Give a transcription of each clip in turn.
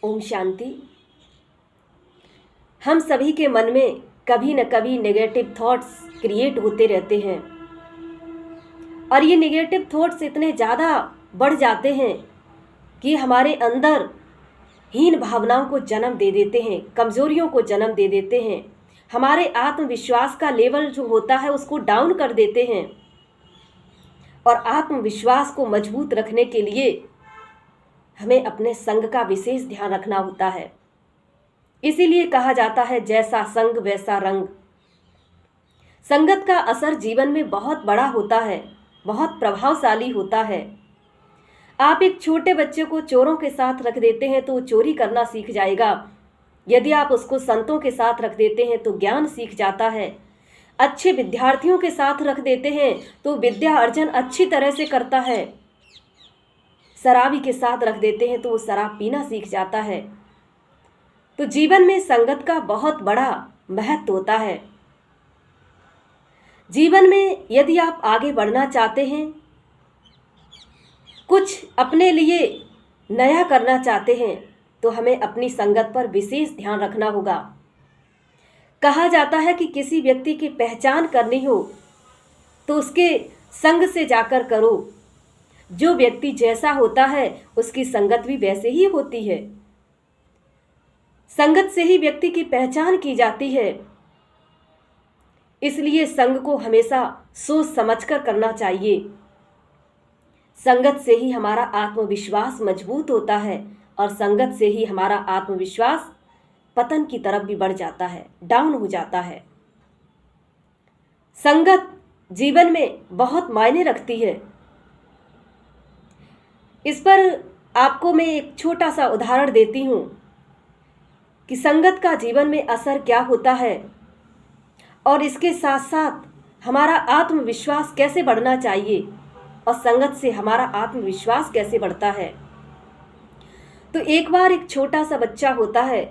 ओम शांति। हम सभी के मन में कभी न कभी नेगेटिव थॉट्स क्रिएट होते रहते हैं और ये नेगेटिव थॉट्स इतने ज़्यादा बढ़ जाते हैं कि हमारे अंदर हीन भावनाओं को जन्म दे देते हैं, कमज़ोरियों को जन्म दे देते हैं, हमारे आत्मविश्वास का लेवल जो होता है उसको डाउन कर देते हैं। और आत्मविश्वास को मजबूत रखने के लिए हमें अपने संग का विशेष ध्यान रखना होता है। इसीलिए कहा जाता है जैसा संग वैसा रंग। संगत का असर जीवन में बहुत बड़ा होता है, बहुत प्रभावशाली होता है। आप एक छोटे बच्चे को चोरों के साथ रख देते हैं तो वो चोरी करना सीख जाएगा। यदि आप उसको संतों के साथ रख देते हैं तो ज्ञान सीख जाता है। अच्छे विद्यार्थियों के साथ रख देते हैं तो विद्या अर्जन अच्छी तरह से करता है। शराबी के साथ रख देते हैं तो वो शराब पीना सीख जाता है। तो जीवन में संगत का बहुत बड़ा महत्व होता है। जीवन में यदि आप आगे बढ़ना चाहते हैं, कुछ अपने लिए नया करना चाहते हैं, तो हमें अपनी संगत पर विशेष ध्यान रखना होगा। कहा जाता है कि किसी व्यक्ति की पहचान करनी हो तो उसके संग से जाकर करो। जो व्यक्ति जैसा होता है उसकी संगत भी वैसे ही होती है। संगत से ही व्यक्ति की पहचान की जाती है। इसलिए संग को हमेशा सोच समझकर करना चाहिए। संगत से ही हमारा आत्मविश्वास मजबूत होता है और संगत से ही हमारा आत्मविश्वास पतन की तरफ भी बढ़ जाता है, डाउन हो जाता है। संगत जीवन में बहुत मायने रखती है। इस पर आपको मैं एक छोटा सा उदाहरण देती हूँ कि संगत का जीवन में असर क्या होता है और इसके साथ साथ हमारा आत्मविश्वास कैसे बढ़ना चाहिए और संगत से हमारा आत्मविश्वास कैसे बढ़ता है। तो एक बार एक छोटा सा बच्चा होता है,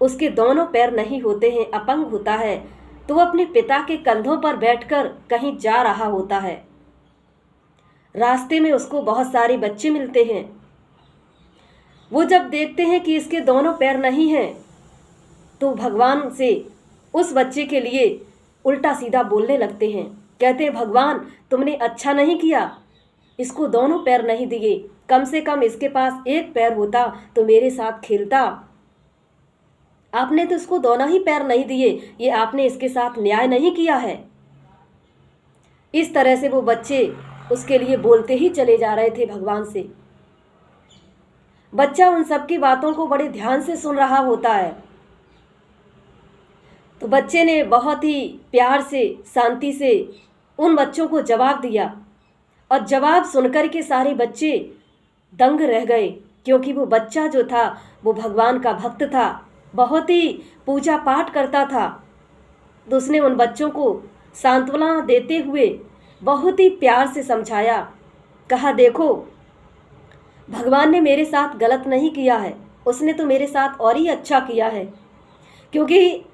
उसके दोनों पैर नहीं होते हैं, अपंग होता है। तो वो अपने पिता के कंधों पर बैठकर कहीं जा रहा होता है। रास्ते में उसको बहुत सारे बच्चे मिलते हैं। वो जब देखते हैं कि इसके दोनों पैर नहीं हैं तो भगवान से उस बच्चे के लिए उल्टा सीधा बोलने लगते हैं। कहते हैं, भगवान तुमने अच्छा नहीं किया, इसको दोनों पैर नहीं दिए, कम से कम इसके पास एक पैर होता तो मेरे साथ खेलता। आपने तो इसको दोनों ही पैर नहीं दिए, ये आपने इसके साथ न्याय नहीं किया है। इस तरह से वो बच्चे उसके लिए बोलते ही चले जा रहे थे भगवान से। बच्चा उन सब की बातों को बड़े ध्यान से सुन रहा होता है। तो बच्चे ने बहुत ही प्यार से, शांति से उन बच्चों को जवाब दिया और जवाब सुनकर के सारे बच्चे दंग रह गए, क्योंकि वो बच्चा जो था वो भगवान का भक्त था, बहुत ही पूजा पाठ करता था। तो उसने उन बच्चों को सांत्वना देते हुए बहुत ही प्यार से समझाया। कहा, देखो भगवान ने मेरे साथ गलत नहीं किया है, उसने तो मेरे साथ और ही अच्छा किया है। क्योंकि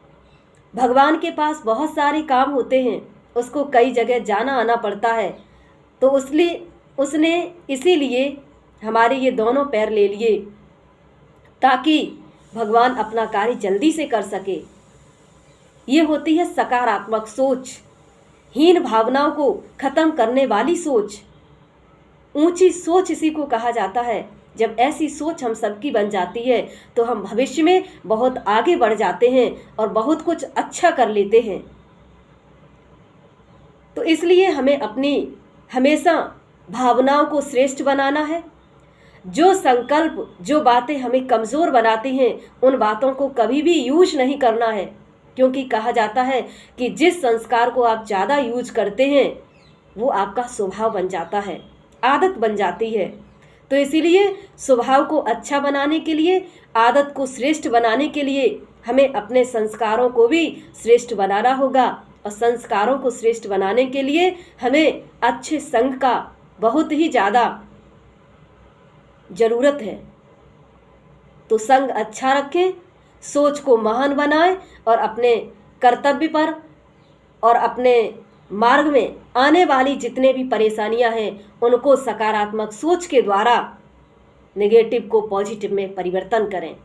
भगवान के पास बहुत सारे काम होते हैं, उसको कई जगह जाना आना पड़ता है। तो उसने इसीलिए हमारे ये दोनों पैर ले लिए ताकि भगवान अपना कार्य जल्दी से कर सके। ये होती है सकारात्मक सोच, हीन भावनाओं को खत्म करने वाली सोच। ऊंची सोच इसी को कहा जाता है। जब ऐसी सोच हम सबकी बन जाती है तो हम भविष्य में बहुत आगे बढ़ जाते हैं और बहुत कुछ अच्छा कर लेते हैं। तो इसलिए हमें अपनी हमेशा भावनाओं को श्रेष्ठ बनाना है। जो संकल्प, जो बातें हमें कमज़ोर बनाती हैं, उन बातों को कभी भी यूज नहीं करना है। क्योंकि कहा जाता है कि जिस संस्कार को आप ज़्यादा यूज करते हैं वो आपका स्वभाव बन जाता है, आदत बन जाती है। तो इसीलिए स्वभाव को अच्छा बनाने के लिए, आदत को श्रेष्ठ बनाने के लिए हमें अपने संस्कारों को भी श्रेष्ठ बनाना होगा। और संस्कारों को श्रेष्ठ बनाने के लिए हमें अच्छे संग का बहुत ही ज़्यादा ज़रूरत है। तो संग अच्छा रखें, सोच को महान बनाएं और अपने कर्तव्य पर और अपने मार्ग में आने वाली जितने भी परेशानियां हैं उनको सकारात्मक सोच के द्वारा नेगेटिव को पॉजिटिव में परिवर्तन करें।